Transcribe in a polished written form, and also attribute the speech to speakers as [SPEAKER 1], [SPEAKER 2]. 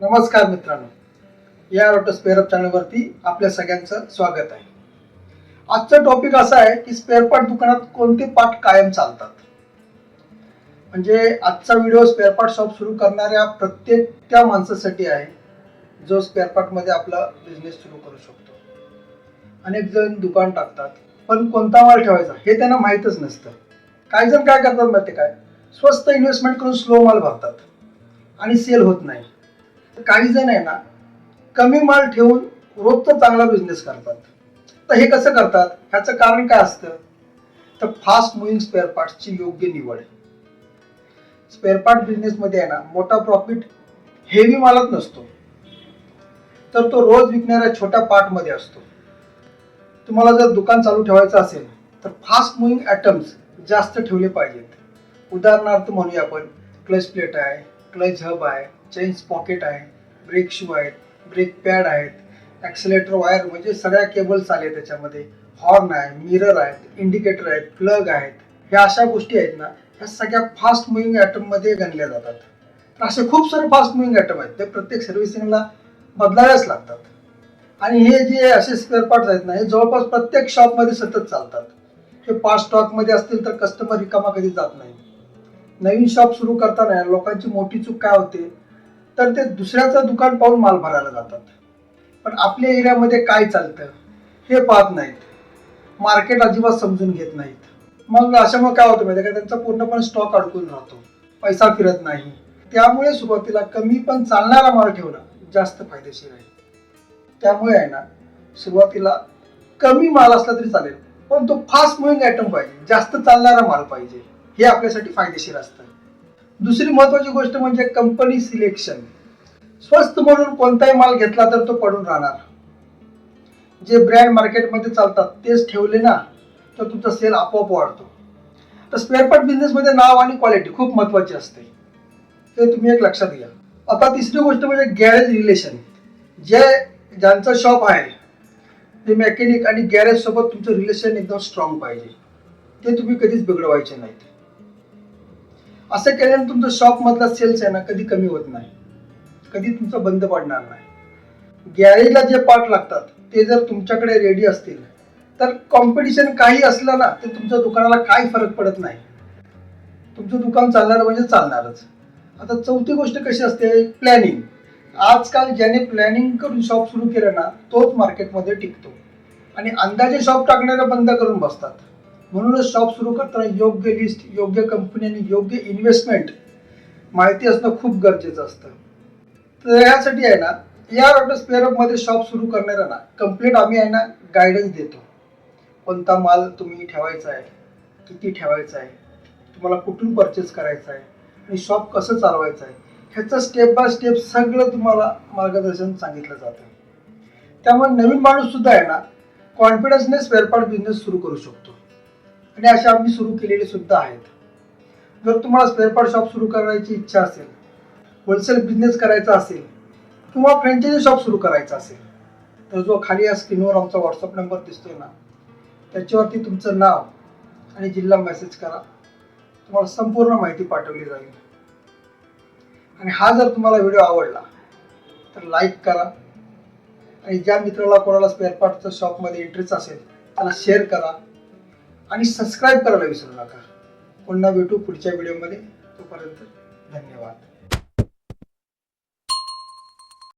[SPEAKER 1] नमस्कार मित्रांनो, या ऑटो स्पेअर अप चॅनलवरती आपल्या सगळ्यांचं स्वागत आहे. आजचा टॉपिक असा आहे की स्पेअर पार्ट दुकानात कोणते पार्ट कायम चालतात. म्हणजे आजचा व्हिडिओ स्पेअर पार्ट शॉप सुरू करणाऱ्या प्रत्येक त्या माणसासाठी आहे जो स्पेअर पार्ट मध्ये आपला बिझनेस सुरू करू शकतो. अनेक जण दुकान टाकतात पण कोणता माल ठेवायचा हे त्यांना माहीतच नसतं. काही जण काय करतात माहिती काय, स्वस्त इन्व्हेस्टमेंट करून स्लो माल भरतात आणि सेल होत नाही. काही जण आहे ना, कमी माल ठेवून रोजचा चांगला बिझनेस करतात. तर हे कसं करतात, ह्याचं कारण काय असतं, तर फास्ट मुव्हिंग स्पेअर पार्ट्सची योग्य निवड. स्पेअर पार्ट बिझनेस मध्ये आहे ना, मोठा प्रॉफिट हेवी मालात नसतो, तर तो रोज विकणाऱ्या छोट्या पार्ट मध्ये असतो. तुम्हाला जर दुकान चालू ठेवायचं असेल तर फास्ट मुव्हिंग आयटम्स जास्त ठेवले पाहिजेत. उदाहरणार्थ म्हणूया आपण, क्लच प्लेट आहे, क्लच हब आहे, चेन पॉकेट आहे, ब्रेक शू आहेत, ब्रेक पॅड आहेत, ॲक्सिलेटर वायर म्हणजे सगळ्या केबल्स आले त्याच्यामध्ये, हॉर्न आहे, मिरर आहेत, इंडिकेटर आहेत, प्लग आहेत. ह्या अशा गोष्टी आहेत ना, ह्या सगळ्या फास्ट मुव्हिंग आयटम मध्ये गणल्या जातात. तर असे खूप सारे फास्ट मुव्हिंग आयटम आहेत, ते प्रत्येक सर्व्हिसिंगला बदलाव्याच लागतात. आणि हे जे असे स्पेअर पार्ट्स आहेत ना, हे जवळपास प्रत्येक शॉपमध्ये सतत चालतात. हे पार्ट स्टॉक मध्ये असतील तर कस्टमर रिकामा कधी जात नाही. नवीन शॉप सुरू करताना लोकांची मोठी चूक काय होते, तर ते दुसऱ्याचं दुकान पाहून माल भरायला जातात, पण आपल्या एरियामध्ये काय चालतं हे पाहत नाहीत. मार्केट अजिबात समजून घेत नाहीत. मग अशामुळे काय होतं माहिती का, त्यांचा पूर्णपणे स्टॉक अडकून राहतो, पैसा फिरत नाही. त्यामुळे सुरुवातीला कमी पण चालणारा माल ठेवणं जास्त फायदेशीर आहे. त्यामुळे आहे ना, सुरुवातीला कमी माल असला तरी चालेल, पण तो फास्ट मुव्हिंग आयटम पाहिजे, जास्त चालणारा माल पाहिजे. हे आपल्यासाठी फायदेशीर असतं. दुसरी महत्वाची गोष्ट म्हणजे कंपनी सिलेक्शन. स्वस्त म्हणून कोणताही माल घेतला तर तो पडून राहणार. जे ब्रँड मार्केटमध्ये चालतात तेच ठेवले ना, तर तुमचा सेल आपोआप वाढतो. तर स्पेअर पार्ट बिझनेस मध्ये नाव आणि क्वालिटी खूप महत्वाची असते, ते तुम्ही एक लक्षात घ्या. आता तिसरी गोष्ट म्हणजे गॅरेज रिलेशन. ज्यांचं शॉप आहे ते मेकॅनिक आणि गॅरेज सोबत तुमचं रिलेशन एकदम स्ट्रॉंग पाहिजे. ते तुम्ही कधीच बिघडवायचे नाहीत. असं केल्याने तुमचं शॉप मधला सेल्स आहे ना, कधी कमी होत नाही, कधी तुमचं बंद पडणार नाही. गॅरेजला जे पार्ट लागतात ते जर तुमच्याकडे रेडी असतील तर कॉम्पिटिशन काही असलं ना, ते तुमच्या दुकानाला काही फरक पडत नाही. तुमचं दुकान चालणार म्हणजे चालणारच. आता चौथी गोष्ट कशी असते, प्लॅनिंग. आजकाल ज्याने प्लॅनिंग करून शॉप सुरू केलं ना, तोच मार्केटमध्ये टिकतो. आणि अंदाजे शॉप टाकणारे बंद करून बसतात. म्हणूनच शॉप सुरू करताना योग्य लिस्ट, योग्य कंपनी आणि योग्य इन्व्हेस्टमेंट माहिती असणं खूप गरजेचं असतं. तर यासाठी आहे ना, या ऑटो स्पेअर अप मध्ये शॉप सुरू करणाऱ्यांना कंप्लीट आम्ही आहे ना गायडन्स देतो. कोणता माल तुम्ही ठेवायचा आहे, किती ठेवायचा आहे, तुम्हाला कुठून परचेस करायचा आहे आणि शॉप कसं चालवायचं आहे, ह्याचं स्टेप बाय स्टेप सगळं तुम्हाला मार्गदर्शन सांगितलं जातं. त्यामुळे नवीन माणूस सुद्धा आहे ना, कॉन्फिडन्सने स्पेअर पार्ट बिझनेस सुरू करू शकतो. आणि अशा आम्ही सुरू केलेले सुद्धा आहेत. जर तुम्हाला स्पेअर पार्ट शॉप सुरू करायची इच्छा असेल, होलसेल बिझनेस करायचा असेल किंवा फ्रँचायझी शॉप सुरू करायचा असेल, तर जो खाली या स्क्रीनवर आमचा व्हॉट्सअप नंबर दिसतोय ना, त्याच्यावरती तुमचं नाव आणि जिल्हा मेसेज करा. तुम्हाला संपूर्ण माहिती पाठवली जाईल. आणि हा जर तुम्हाला व्हिडिओ आवडला तर लाईक करा. आणि ज्या मित्राला कोणाला स्पेअर पार्टच्या शॉपमध्ये इंटरेस्ट असेल त्याला शेअर करा आणि सबस्क्राईब करायला विसरू नका. पुन्हा भेटू पुढच्या व्हिडिओमध्ये. तोपर्यंत धन्यवाद.